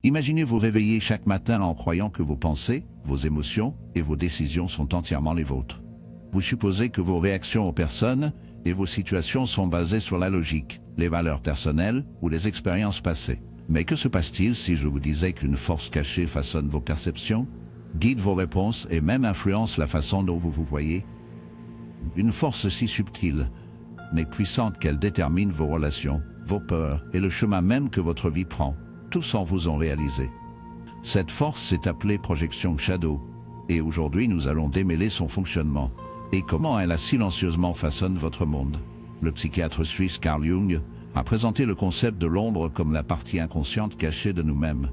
Imaginez vous réveiller chaque matin en croyant que vos pensées, vos émotions et vos décisions sont entièrement les vôtres. Vous supposez que vos réactions aux personnes et vos situations sont basées sur la logique, les valeurs personnelles ou les expériences passées. Mais que se passe-t-il si je vous disais qu'une force cachée façonne vos perceptions, guide vos réponses et même influence la façon dont vous vous voyez? Une force si subtile, mais puissante qu'elle détermine vos relations, vos peurs et le chemin même que votre vie prend, tout sans vous en réaliser. Cette force est appelée projection shadow, et aujourd'hui nous allons démêler son fonctionnement, et comment elle a silencieusement façonne votre monde. Le psychiatre suisse Carl Jung a présenté le concept de l'ombre comme la partie inconsciente cachée de nous-mêmes.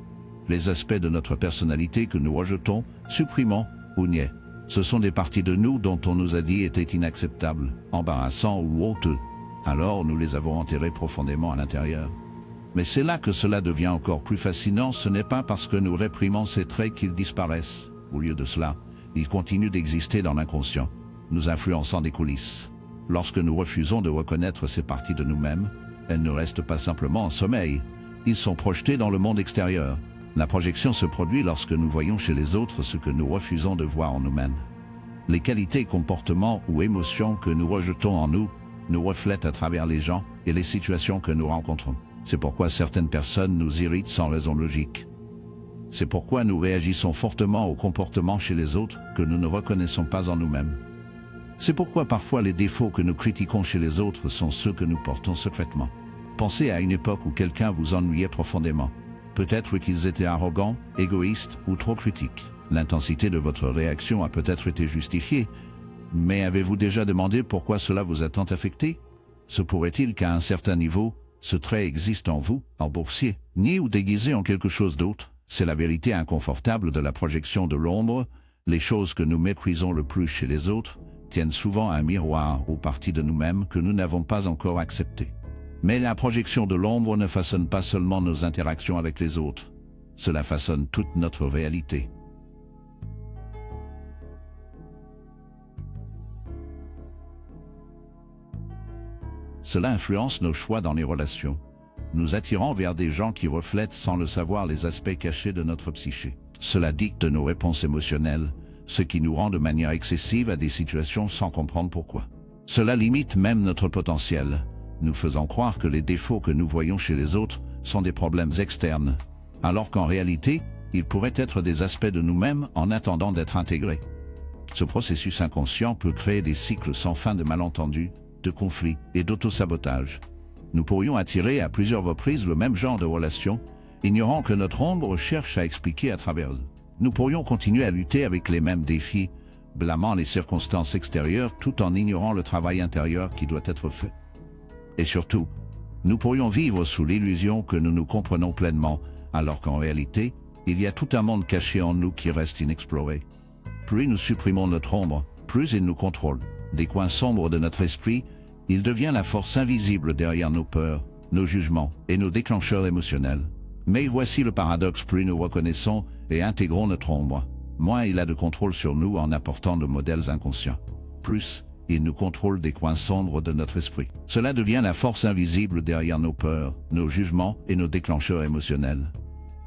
Les aspects de notre personnalité que nous rejetons, supprimons ou niais. Ce sont des parties de nous dont on nous a dit étaient inacceptables, embarrassants ou honteux. Alors nous les avons enterrés profondément à l'intérieur. Mais c'est là que cela devient encore plus fascinant, ce n'est pas parce que nous réprimons ces traits qu'ils disparaissent. Au lieu de cela, ils continuent d'exister dans l'inconscient, nous influençant des coulisses. Lorsque nous refusons de reconnaître ces parties de nous-mêmes, elles ne restent pas simplement en sommeil, ils sont projetés dans le monde extérieur. La projection se produit lorsque nous voyons chez les autres ce que nous refusons de voir en nous-mêmes. Les qualités, comportements ou émotions que nous rejetons en nous, nous reflètent à travers les gens et les situations que nous rencontrons. C'est pourquoi certaines personnes nous irritent sans raison logique. C'est pourquoi nous réagissons fortement aux comportements chez les autres que nous ne reconnaissons pas en nous-mêmes. C'est pourquoi parfois les défauts que nous critiquons chez les autres sont ceux que nous portons secrètement. Pensez à une époque où quelqu'un vous ennuyait profondément. Peut-être qu'ils étaient arrogants, égoïstes ou trop critiques. L'intensité de votre réaction a peut-être été justifiée, mais avez-vous déjà demandé pourquoi cela vous a tant affecté? Se pourrait-il qu'à un certain niveau, ce trait existe en vous, en boursier, nié ou déguisé en quelque chose d'autre? C'est la vérité inconfortable de la projection de l'ombre. Les choses que nous méprisons le plus chez les autres tiennent souvent à un miroir aux parties de nous-mêmes que nous n'avons pas encore acceptées. Mais la projection de l'ombre ne façonne pas seulement nos interactions avec les autres, cela façonne toute notre réalité. Cela influence nos choix dans les relations, nous attirant vers des gens qui reflètent sans le savoir les aspects cachés de notre psyché. Cela dicte nos réponses émotionnelles, ce qui nous rend de manière excessive à des situations sans comprendre pourquoi. Cela limite même notre potentiel, nous faisant croire que les défauts que nous voyons chez les autres sont des problèmes externes, alors qu'en réalité, ils pourraient être des aspects de nous-mêmes en attendant d'être intégrés. Ce processus inconscient peut créer des cycles sans fin de malentendus, de conflits et d'autosabotage. Nous pourrions attirer à plusieurs reprises le même genre de relations, ignorant que notre ombre cherche à expliquer à travers eux. Nous pourrions continuer à lutter avec les mêmes défis, blâmant les circonstances extérieures tout en ignorant le travail intérieur qui doit être fait. Et surtout, nous pourrions vivre sous l'illusion que nous nous comprenons pleinement, alors qu'en réalité, il y a tout un monde caché en nous qui reste inexploré. Plus nous supprimons notre ombre, plus il nous contrôle. Des coins sombres de notre esprit, il devient la force invisible derrière nos peurs, nos jugements et nos déclencheurs émotionnels. Mais voici le paradoxe, plus nous reconnaissons et intégrons notre ombre, moins il a de contrôle sur nous en apportant de modèles inconscients. Plus, il nous contrôle des coins sombres de notre esprit. Cela devient la force invisible derrière nos peurs, nos jugements et nos déclencheurs émotionnels.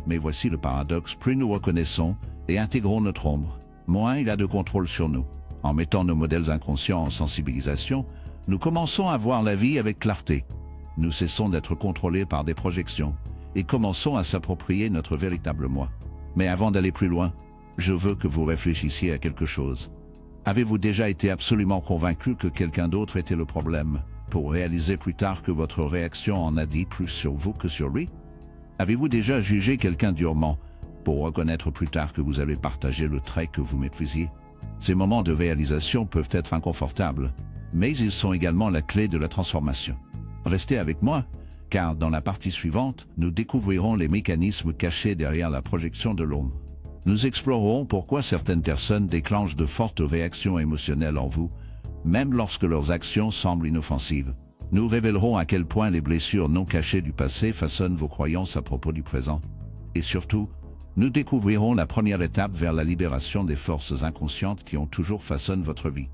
Mais voici le paradoxe, plus nous reconnaissons et intégrons notre ombre, moins il a de contrôle sur nous. En mettant nos modèles inconscients en sensibilisation, nous commençons à voir la vie avec clarté. Nous cessons d'être contrôlés par des projections et commençons à s'approprier notre véritable moi. Mais avant d'aller plus loin, je veux que vous réfléchissiez à quelque chose. Avez-vous déjà été absolument convaincu que quelqu'un d'autre était le problème, pour réaliser plus tard que votre réaction en a dit plus sur vous que sur lui? Avez-vous déjà jugé quelqu'un durement, pour reconnaître plus tard que vous avez partagé le trait que vous méprisiez? Ces moments de réalisation peuvent être inconfortables, mais ils sont également la clé de la transformation. Restez avec moi, car dans la partie suivante, nous découvrirons les mécanismes cachés derrière la projection de l'ombre. Nous explorerons pourquoi certaines personnes déclenchent de fortes réactions émotionnelles en vous, même lorsque leurs actions semblent inoffensives. Nous révélerons à quel point les blessures non cachées du passé façonnent vos croyances à propos du présent. Et surtout, nous découvrirons la première étape vers la libération des forces inconscientes qui ont toujours façonné votre vie.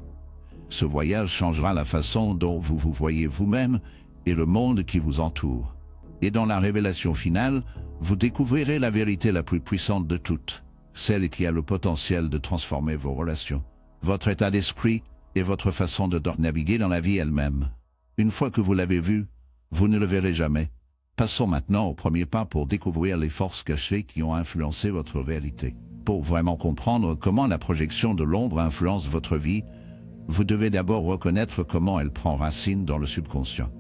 Ce voyage changera la façon dont vous vous voyez vous-même et le monde qui vous entoure. Et dans la révélation finale, vous découvrirez la vérité la plus puissante de toutes, celle qui a le potentiel de transformer vos relations, votre état d'esprit et votre façon de naviguer dans la vie elle-même. Une fois que vous l'avez vu, vous ne le verrez jamais. Passons maintenant au premier pas pour découvrir les forces cachées qui ont influencé votre réalité. Pour vraiment comprendre comment la projection de l'ombre influence votre vie, vous devez d'abord reconnaître comment elle prend racine dans le subconscient.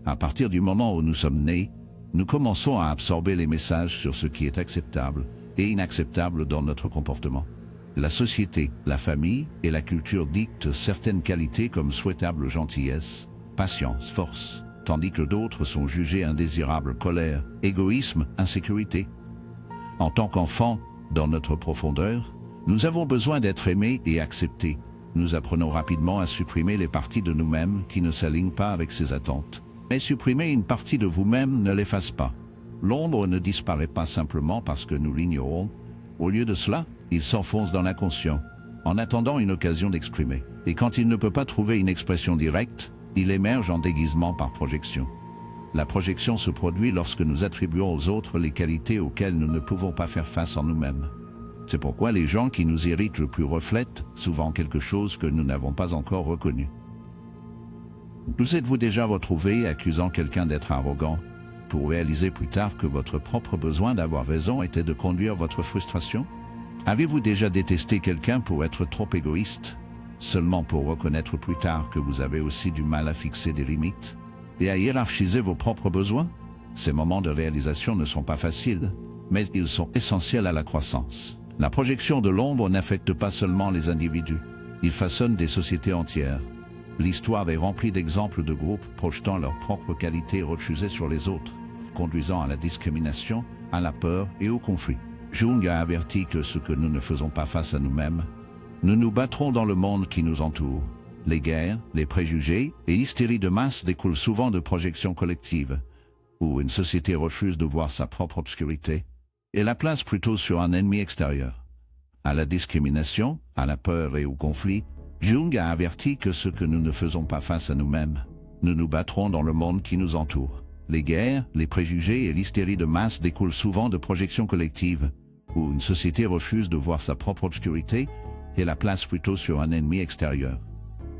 À partir du moment où nous sommes nés, nous commençons à absorber les messages sur ce qui est acceptable et inacceptable dans notre comportement. La société, la famille et la culture dictent certaines qualités comme souhaitable gentillesse, patience, force, tandis que d'autres sont jugées indésirables, colère, égoïsme, insécurité. En tant qu'enfants, dans notre profondeur, nous avons besoin d'être aimés et acceptés. Nous apprenons rapidement à supprimer les parties de nous-mêmes qui ne s'alignent pas avec ces attentes. Mais supprimer une partie de vous-même ne l'efface pas. L'ombre ne disparaît pas simplement parce que nous l'ignorons. Au lieu de cela, il s'enfonce dans l'inconscient, en attendant une occasion d'exprimer. Et quand il ne peut pas trouver une expression directe, il émerge en déguisement par projection. La projection se produit lorsque nous attribuons aux autres les qualités auxquelles nous ne pouvons pas faire face en nous-mêmes. C'est pourquoi les gens qui nous irritent le plus reflètent souvent quelque chose que nous n'avons pas encore reconnu. Vous êtes-vous déjà retrouvé accusant quelqu'un d'être arrogant pour réaliser plus tard que votre propre besoin d'avoir raison était de conduire votre frustration? Avez-vous déjà détesté quelqu'un pour être trop égoïste, seulement pour reconnaître plus tard que vous avez aussi du mal à fixer des limites et à hiérarchiser vos propres besoins? Ces moments de réalisation ne sont pas faciles, mais ils sont essentiels à la croissance. La projection de l'ombre n'affecte pas seulement les individus, il façonne des sociétés entières. L'histoire est remplie d'exemples de groupes projetant leurs propres qualités refusées sur les autres, conduisant à la discrimination, à la peur et au conflit. Jung a averti que ce que nous ne faisons pas face à nous-mêmes, nous nous battrons dans le monde qui nous entoure. Les guerres, les préjugés et l'hystérie de masse découlent souvent de projections collectives, où une société refuse de voir sa propre obscurité et la place plutôt sur un ennemi extérieur. À la discrimination, à la peur et au conflit, Jung a averti que ce que nous ne faisons pas face à nous-mêmes, nous nous battrons dans le monde qui nous entoure. Les guerres, les préjugés et l'hystérie de masse découlent souvent de projections collectives, où une société refuse de voir sa propre obscurité et la place plutôt sur un ennemi extérieur.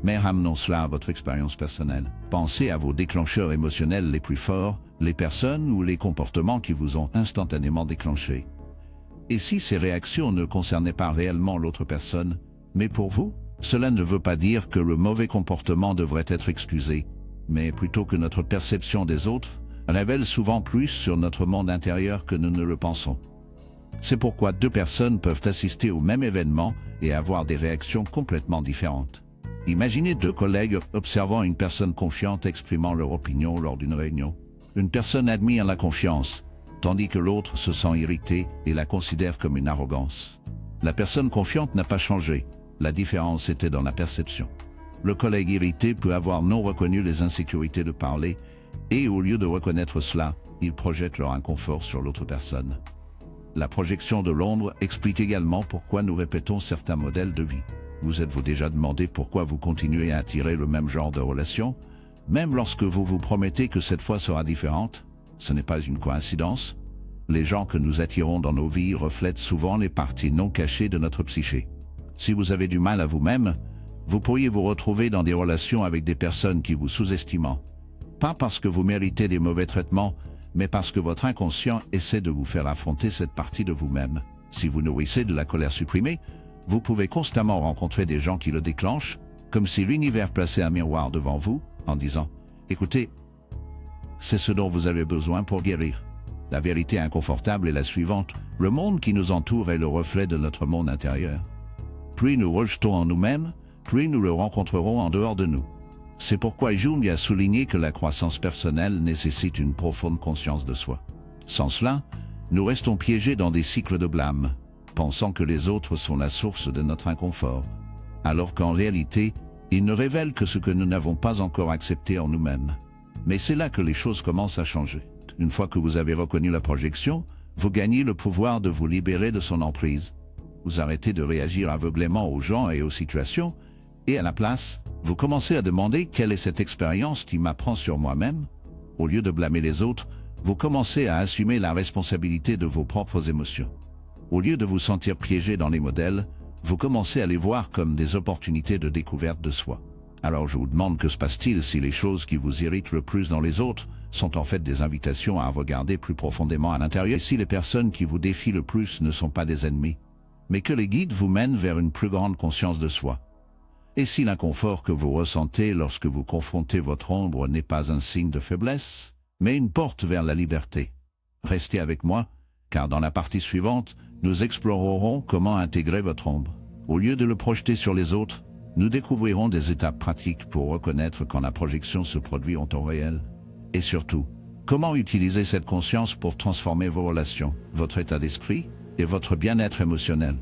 Mais ramenons cela à votre expérience personnelle. Pensez à vos déclencheurs émotionnels les plus forts, les personnes ou les comportements qui vous ont instantanément déclenché. Et si ces réactions ne concernaient pas réellement l'autre personne, mais pour vous, cela ne veut pas dire que le mauvais comportement devrait être excusé, mais plutôt que notre perception des autres révèle souvent plus sur notre monde intérieur que nous ne le pensons. C'est pourquoi deux personnes peuvent assister au même événement et avoir des réactions complètement différentes. Imaginez deux collègues observant une personne confiante exprimant leur opinion lors d'une réunion. Une personne admire la confiance, tandis que l'autre se sent irrité et la considère comme une arrogance. La personne confiante n'a pas changé, la différence était dans la perception. Le collègue irrité peut avoir non reconnu les insécurités de parler, et au lieu de reconnaître cela, il projette leur inconfort sur l'autre personne. La projection de l'ombre explique également pourquoi nous répétons certains modèles de vie. Vous êtes-vous déjà demandé pourquoi vous continuez à attirer le même genre de relation, même lorsque vous vous promettez que cette fois sera différente? Ce n'est pas une coïncidence. Les gens que nous attirons dans nos vies reflètent souvent les parties non cachées de notre psyché. Si vous avez du mal à vous-même, vous pourriez vous retrouver dans des relations avec des personnes qui vous sous-estiment. Pas parce que vous méritez des mauvais traitements, mais parce que votre inconscient essaie de vous faire affronter cette partie de vous-même. Si vous nourrissez de la colère supprimée, vous pouvez constamment rencontrer des gens qui le déclenchent, comme si l'univers plaçait un miroir devant vous, en disant « Écoutez, c'est ce dont vous avez besoin pour guérir ». La vérité inconfortable est la suivante: le monde qui nous entoure est le reflet de notre monde intérieur. Plus nous rejetons en nous-mêmes, plus nous le rencontrerons en dehors de nous. C'est pourquoi Jung a souligné que la croissance personnelle nécessite une profonde conscience de soi. Sans cela, nous restons piégés dans des cycles de blâme, pensant que les autres sont la source de notre inconfort, alors qu'en réalité, ils ne révèlent que ce que nous n'avons pas encore accepté en nous-mêmes. Mais c'est là que les choses commencent à changer. Une fois que vous avez reconnu la projection, vous gagnez le pouvoir de vous libérer de son emprise. Vous arrêtez de réagir aveuglément aux gens et aux situations, et à la place, vous commencez à demander quelle est cette expérience qui m'apprend sur moi-même. Au lieu de blâmer les autres, vous commencez à assumer la responsabilité de vos propres émotions. Au lieu de vous sentir piégé dans les modèles, vous commencez à les voir comme des opportunités de découverte de soi. Alors je vous demande, que se passe-t-il si les choses qui vous irritent le plus dans les autres sont en fait des invitations à regarder plus profondément à l'intérieur, et si les personnes qui vous défient le plus ne sont pas des ennemis, mais que les guides vous mènent vers une plus grande conscience de soi? Et si l'inconfort que vous ressentez lorsque vous confrontez votre ombre n'est pas un signe de faiblesse, mais une porte vers la liberté? Restez avec moi, car dans la partie suivante, nous explorerons comment intégrer votre ombre. Au lieu de le projeter sur les autres, nous découvrirons des étapes pratiques pour reconnaître quand la projection se produit en temps réel. Et surtout, comment utiliser cette conscience pour transformer vos relations, votre état d'esprit et votre bien-être émotionnel.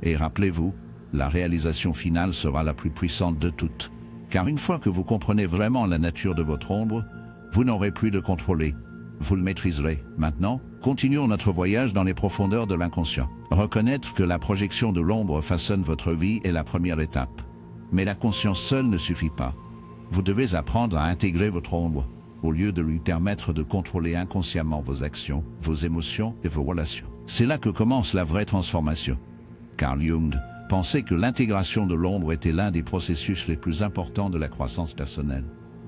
Et rappelez-vous, la réalisation finale sera la plus puissante de toutes, car une fois que vous comprenez vraiment la nature de votre ombre, vous n'aurez plus de contrôler, vous le maîtriserez. Maintenant, continuons notre voyage dans les profondeurs de l'inconscient. Reconnaître que la projection de l'ombre façonne votre vie est la première étape. Mais la conscience seule ne suffit pas. Vous devez apprendre à intégrer votre ombre, au lieu de lui permettre de contrôler inconsciemment vos actions, vos émotions et vos relations. C'est là que commence la vraie transformation. Carl Jung pensait que l'intégration de l'ombre était l'un des processus les plus importants de la croissance personnelle.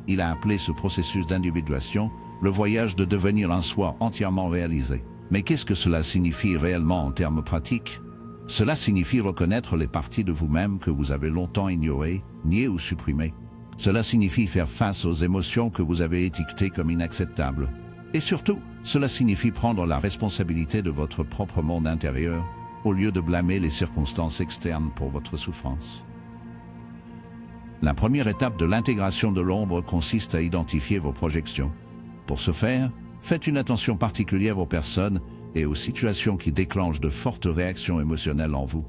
Il a appelé ce processus d'individuation le voyage de devenir un soi entièrement réalisé. Mais qu'est-ce que cela signifie réellement en termes pratiques? Cela signifie reconnaître les parties de vous-même que vous avez longtemps ignorées, niées ou supprimées. Cela signifie faire face aux émotions que vous avez étiquetées comme inacceptables. Et surtout, cela signifie prendre la responsabilité de votre propre monde intérieur, au lieu de blâmer les circonstances externes pour votre souffrance. La première étape de l'intégration de l'ombre consiste à identifier vos projections. Pour ce faire, faites une attention particulière aux personnes et aux situations qui déclenchent de fortes réactions émotionnelles en vous,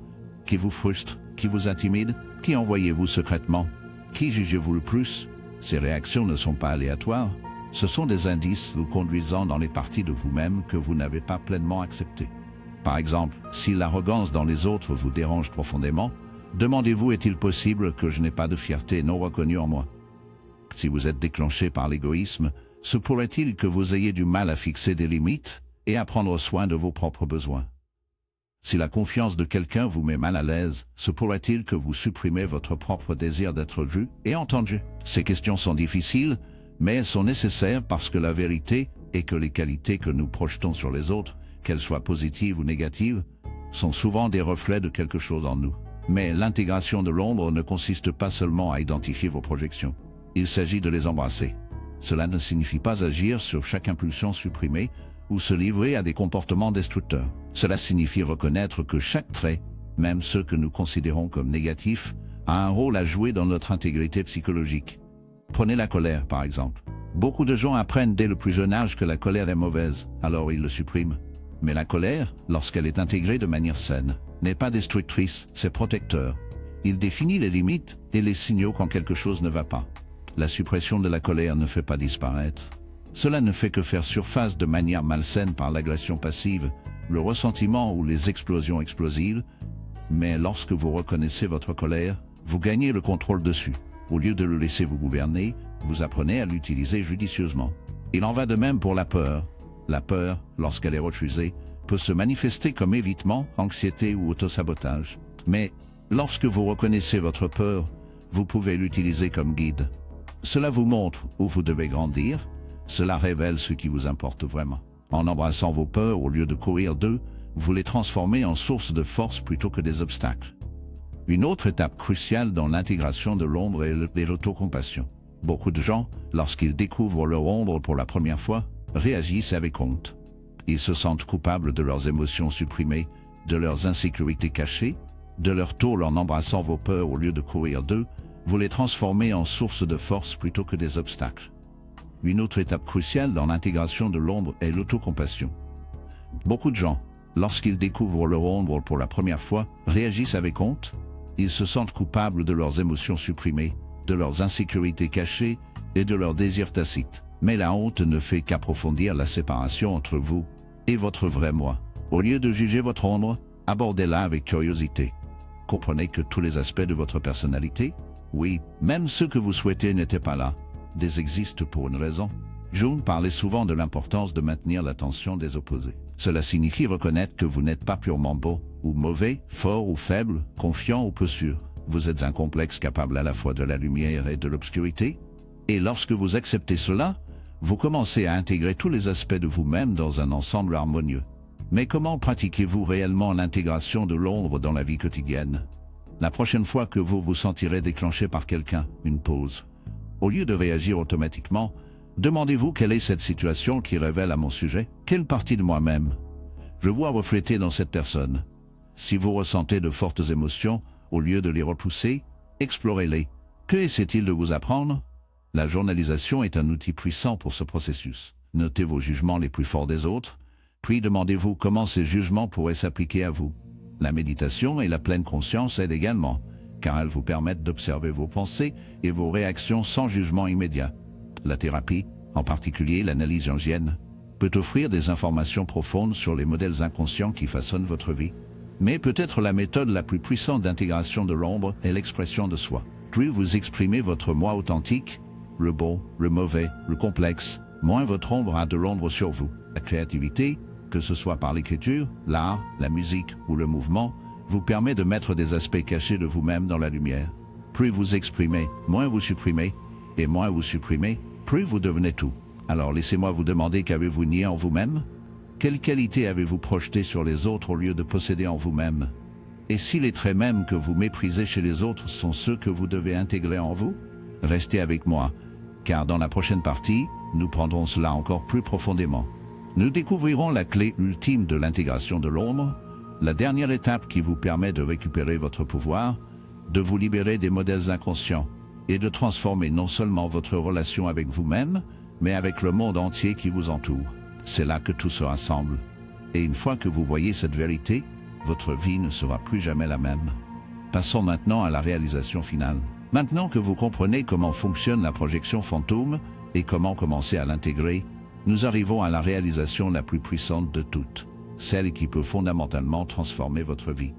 qui vous frustrent, qui vous intimident, qui envoyez-vous secrètement, qui jugez-vous le plus. Ces réactions ne sont pas aléatoires, ce sont des indices vous conduisant dans les parties de vous-même que vous n'avez pas pleinement acceptées. Par exemple, si l'arrogance dans les autres vous dérange profondément, demandez-vous, est-il possible que je n'ai pas de fierté non reconnue en moi? Si vous êtes déclenché par l'égoïsme, se pourrait-il que vous ayez du mal à fixer des limites et à prendre soin de vos propres besoins? Si la confiance de quelqu'un vous met mal à l'aise, se pourrait-il que vous supprimez votre propre désir d'être vu et entendu? Ces questions sont difficiles, mais elles sont nécessaires parce que la vérité est que les qualités que nous projetons sur les autres, qu'elles soient positives ou négatives, sont souvent des reflets de quelque chose en nous. Mais l'intégration de l'ombre ne consiste pas seulement à identifier vos projections. Il s'agit de les embrasser. Cela ne signifie pas agir sur chaque impulsion supprimée ou se livrer à des comportements destructeurs. Cela signifie reconnaître que chaque trait, même ceux que nous considérons comme négatifs, a un rôle à jouer dans notre intégrité psychologique. Prenez la colère, par exemple. Beaucoup de gens apprennent dès le plus jeune âge que la colère est mauvaise, alors ils le suppriment. Mais la colère, lorsqu'elle est intégrée de manière saine, n'est pas destructrice, c'est protecteur. Il définit les limites et les signaux quand quelque chose ne va pas. La suppression de la colère ne fait pas disparaître. Cela ne fait que faire surface de manière malsaine par l'agression passive, le ressentiment ou les explosions explosives. Mais lorsque vous reconnaissez votre colère, vous gagnez le contrôle dessus. Au lieu de le laisser vous gouverner, vous apprenez à l'utiliser judicieusement. Il en va de même pour la peur. La peur, lorsqu'elle est refusée, peut se manifester comme évitement, anxiété ou autosabotage. Mais lorsque vous reconnaissez votre peur, vous pouvez l'utiliser comme guide. Cela vous montre où vous devez grandir, cela révèle ce qui vous importe vraiment. En embrassant vos peurs au lieu de courir d'eux, vous les transformez en source de force plutôt que des obstacles. Une autre étape cruciale dans l'intégration de l'ombre est l'autocompassion. Beaucoup de gens, lorsqu'ils découvrent leur ombre pour la première fois, réagissent avec honte. Ils se sentent coupables de leurs émotions supprimées, de leurs insécurités cachées, de leur tour en embrassant vos peurs au lieu de courir d'eux, vous les transformez en source de force plutôt que des obstacles. Une autre étape cruciale dans l'intégration de l'ombre est l'autocompassion. Beaucoup de gens, lorsqu'ils découvrent leur ombre pour la première fois, réagissent avec honte. Ils se sentent coupables de leurs émotions supprimées, de leurs insécurités cachées et de leurs désirs tacites. Mais la honte ne fait qu'approfondir la séparation entre vous et votre vrai moi. Au lieu de juger votre ombre, abordez-la avec curiosité. Comprenez que tous les aspects de votre personnalité, oui, même ceux que vous souhaitez n'étaient pas là, existent pour une raison. Jung parlait souvent de l'importance de maintenir l'attention des opposés. Cela signifie reconnaître que vous n'êtes pas purement beau ou mauvais, fort ou faible, confiant ou peu sûr. Vous êtes un complexe capable à la fois de la lumière et de l'obscurité. Et lorsque vous acceptez cela, vous commencez à intégrer tous les aspects de vous-même dans un ensemble harmonieux. Mais comment pratiquez-vous réellement l'intégration de l'ombre dans la vie quotidienne? La prochaine fois que vous vous sentirez déclenché par quelqu'un, une pause. Au lieu de réagir automatiquement, demandez-vous quelle est cette situation qui révèle à mon sujet, quelle partie de moi-même je vois refléter dans cette personne. Si vous ressentez de fortes émotions, au lieu de les repousser, explorez-les. Que essaie-t-il de vous apprendre? La journalisation est un outil puissant pour ce processus. Notez vos jugements les plus forts des autres, puis demandez-vous comment ces jugements pourraient s'appliquer à vous. La méditation et la pleine conscience aident également, car elles vous permettent d'observer vos pensées et vos réactions sans jugement immédiat. La thérapie, en particulier l'analyse jungienne, peut offrir des informations profondes sur les modèles inconscients qui façonnent votre vie. Mais peut-être la méthode la plus puissante d'intégration de l'ombre est l'expression de soi. Plus vous exprimez votre moi authentique, le bon, le mauvais, le complexe, moins votre ombre a de l'ombre sur vous. La créativité, que ce soit par l'écriture, l'art, la musique ou le mouvement, vous permet de mettre des aspects cachés de vous-même dans la lumière. Plus vous exprimez, moins vous supprimez, et moins vous supprimez, plus vous devenez tout. Alors laissez-moi vous demander qu'avez-vous nié en vous-même? Quelles qualités avez-vous projetées sur les autres au lieu de posséder en vous-même? Et si les traits mêmes que vous méprisez chez les autres sont ceux que vous devez intégrer en vous? Restez avec moi, car dans la prochaine partie, nous prendrons cela encore plus profondément. Nous découvrirons la clé ultime de l'intégration de l'ombre, la dernière étape qui vous permet de récupérer votre pouvoir, de vous libérer des modèles inconscients et de transformer non seulement votre relation avec vous-même, mais avec le monde entier qui vous entoure. C'est là que tout se rassemble. Et une fois que vous voyez cette vérité, votre vie ne sera plus jamais la même. Passons maintenant à la réalisation finale. Maintenant que vous comprenez comment fonctionne la projection fantôme et comment commencer à l'intégrer, nous arrivons à la réalisation la plus puissante de toutes, celle qui peut fondamentalement transformer votre vie.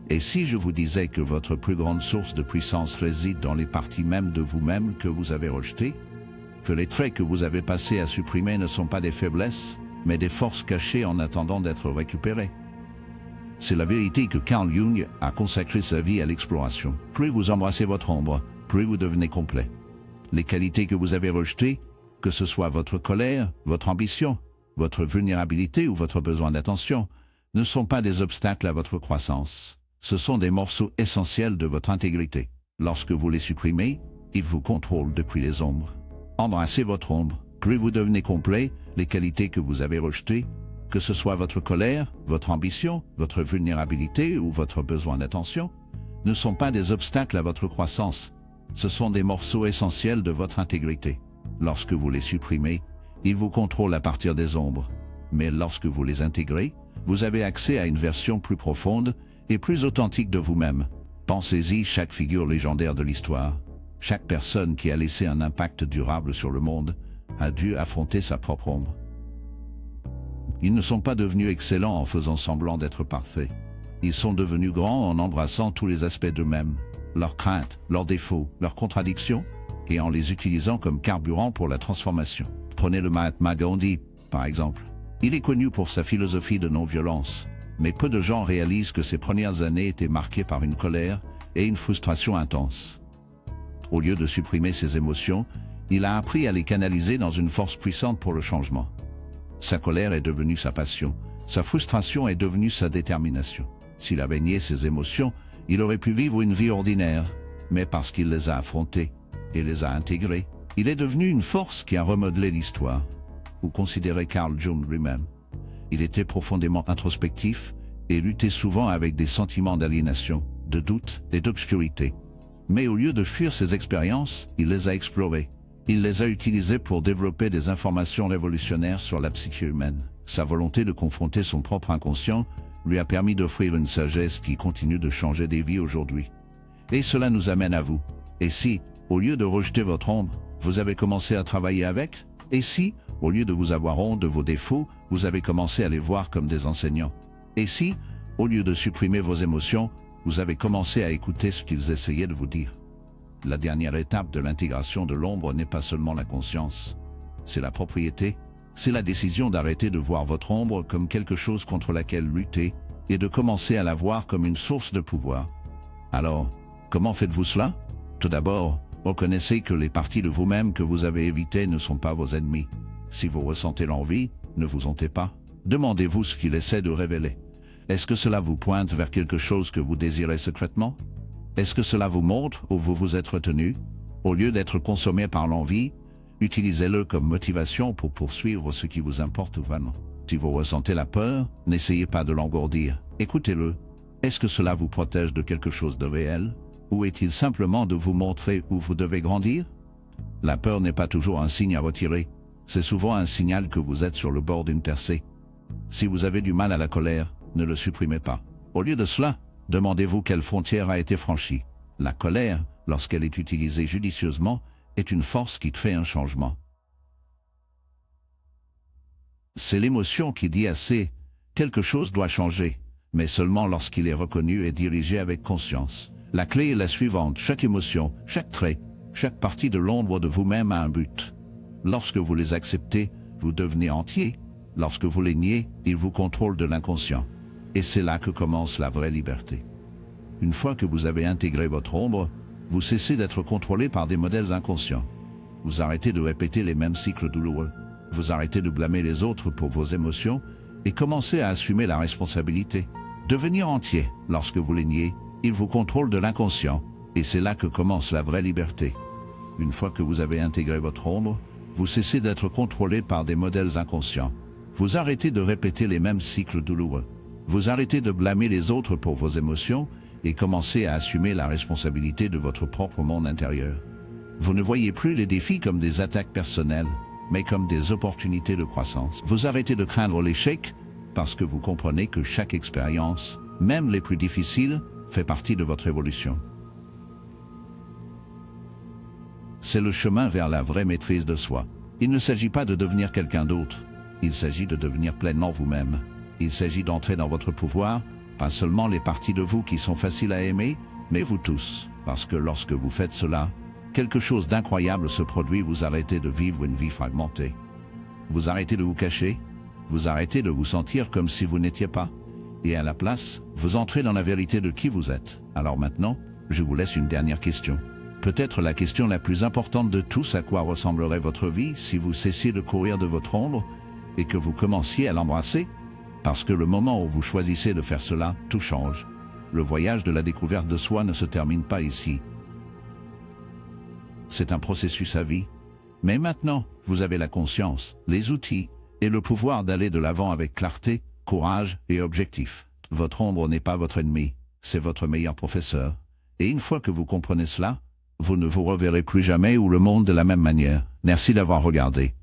Et si je vous disais que votre plus grande source de puissance réside dans les parties mêmes de vous-même que vous avez rejetées, que les traits que vous avez passés à supprimer ne sont pas des faiblesses, mais des forces cachées en attendant d'être récupérées. C'est la vérité que Carl Jung a consacré sa vie à l'exploration. Plus vous embrassez votre ombre, plus vous devenez complet. Les qualités que vous avez rejetées, que ce soit votre colère, votre ambition, votre vulnérabilité ou votre besoin d'attention, ne sont pas des obstacles à votre croissance. Ce sont des morceaux essentiels de votre intégrité. Lorsque vous les supprimez, ils vous contrôlent depuis les ombres. Embrassez votre ombre. Plus vous devenez complet, les qualités que vous avez rejetées, que ce soit votre colère, votre ambition, votre vulnérabilité ou votre besoin d'attention, ne sont pas des obstacles à votre croissance. Ce sont des morceaux essentiels de votre intégrité. Lorsque vous les supprimez, ils vous contrôlent à partir des ombres. Mais lorsque vous les intégrez, vous avez accès à une version plus profonde et plus authentique de vous-même. Pensez-y, chaque figure légendaire de l'histoire, chaque personne qui a laissé un impact durable sur le monde, a dû affronter sa propre ombre. Ils ne sont pas devenus excellents en faisant semblant d'être parfaits. Ils sont devenus grands en embrassant tous les aspects d'eux-mêmes, leurs craintes, leurs défauts, leurs contradictions, et en les utilisant comme carburant pour la transformation. Prenez le Mahatma Gandhi, par exemple. Il est connu pour sa philosophie de non-violence, mais peu de gens réalisent que ses premières années étaient marquées par une colère et une frustration intense. Au lieu de supprimer ses émotions, il a appris à les canaliser dans une force puissante pour le changement. Sa colère est devenue sa passion, sa frustration est devenue sa détermination. S'il avait nié ses émotions, il aurait pu vivre une vie ordinaire, mais parce qu'il les a affrontées et les a intégrées, il est devenu une force qui a remodelé l'histoire. Ou considérez Carl Jung lui-même. Il était profondément introspectif et luttait souvent avec des sentiments d'aliénation, de doute et d'obscurité. Mais au lieu de fuir ces expériences, il les a explorées. Il les a utilisées pour développer des informations révolutionnaires sur la psyché humaine. Sa volonté de confronter son propre inconscient lui a permis d'offrir une sagesse qui continue de changer des vies aujourd'hui. Et cela nous amène à vous. Et si, au lieu de rejeter votre ombre, vous avez commencé à travailler avec? Et si, au lieu de vous avoir honte de vos défauts, vous avez commencé à les voir comme des enseignants? Et si, au lieu de supprimer vos émotions, vous avez commencé à écouter ce qu'ils essayaient de vous dire? La dernière étape de l'intégration de l'ombre n'est pas seulement la conscience, c'est la propriété, c'est la décision d'arrêter de voir votre ombre comme quelque chose contre laquelle lutter et de commencer à la voir comme une source de pouvoir. Alors, comment faites-vous cela? Tout d'abord, reconnaissez que les parties de vous-même que vous avez évitées ne sont pas vos ennemis. Si vous ressentez l'envie, ne vous hantez pas. Demandez-vous ce qu'il essaie de révéler. Est-ce que cela vous pointe vers quelque chose que vous désirez secrètement? Est-ce que cela vous montre où vous vous êtes retenu? Au lieu d'être consommé par l'envie, utilisez-le comme motivation pour poursuivre ce qui vous importe vraiment. Si vous ressentez la peur, n'essayez pas de l'engourdir. Écoutez-le. Est-ce que cela vous protège de quelque chose de réel? Ou est-il simplement de vous montrer où vous devez grandir? La peur n'est pas toujours un signe à retirer. C'est souvent un signal que vous êtes sur le bord d'une percée. Si vous avez du mal à la colère, ne le supprimez pas. Au lieu de cela, demandez-vous quelle frontière a été franchie. La colère, lorsqu'elle est utilisée judicieusement, est une force qui fait un changement. C'est l'émotion qui dit assez. Quelque chose doit changer, mais seulement lorsqu'il est reconnu et dirigé avec conscience. La clé est la suivante: chaque émotion, chaque trait, chaque partie de l'ombre de vous-même a un but. Lorsque vous les acceptez, vous devenez entier. Lorsque vous les niez, ils vous contrôlent de l'inconscient. Et c'est là que commence la vraie liberté. Une fois que vous avez intégré votre ombre, vous cessez d'être contrôlé par des modèles inconscients. Vous arrêtez de répéter les mêmes cycles douloureux. Vous arrêtez de blâmer les autres pour vos émotions et commencez à assumer la responsabilité. Devenir entier, lorsque vous les niez, ils vous contrôlent de l'inconscient. Et c'est là que commence la vraie liberté. Une fois que vous avez intégré votre ombre, vous cessez d'être contrôlé par des modèles inconscients. Vous arrêtez de répéter les mêmes cycles douloureux. Vous arrêtez de blâmer les autres pour vos émotions et commencez à assumer la responsabilité de votre propre monde intérieur. Vous ne voyez plus les défis comme des attaques personnelles, mais comme des opportunités de croissance. Vous arrêtez de craindre l'échec parce que vous comprenez que chaque expérience, même les plus difficiles, fait partie de votre évolution. C'est le chemin vers la vraie maîtrise de soi. Il ne s'agit pas de devenir quelqu'un d'autre. Il s'agit de devenir pleinement vous-même. Il s'agit d'entrer dans votre pouvoir, pas seulement les parties de vous qui sont faciles à aimer, mais vous tous. Parce que lorsque vous faites cela, quelque chose d'incroyable se produit. Vous arrêtez de vivre une vie fragmentée. Vous arrêtez de vous cacher. Vous arrêtez de vous sentir comme si vous n'étiez pas. Et à la place, vous entrez dans la vérité de qui vous êtes. Alors maintenant, je vous laisse une dernière question. Peut-être la question la plus importante de tous: à quoi ressemblerait votre vie si vous cessiez de courir de votre ombre et que vous commenciez à l'embrasser? Parce que le moment où vous choisissez de faire cela, tout change. Le voyage de la découverte de soi ne se termine pas ici. C'est un processus à vie. Mais maintenant, vous avez la conscience, les outils et le pouvoir d'aller de l'avant avec clarté, courage et objectif. Votre ombre n'est pas votre ennemi, c'est votre meilleur professeur. Et une fois que vous comprenez cela, vous ne vous reverrez plus jamais ou le monde de la même manière. Merci d'avoir regardé.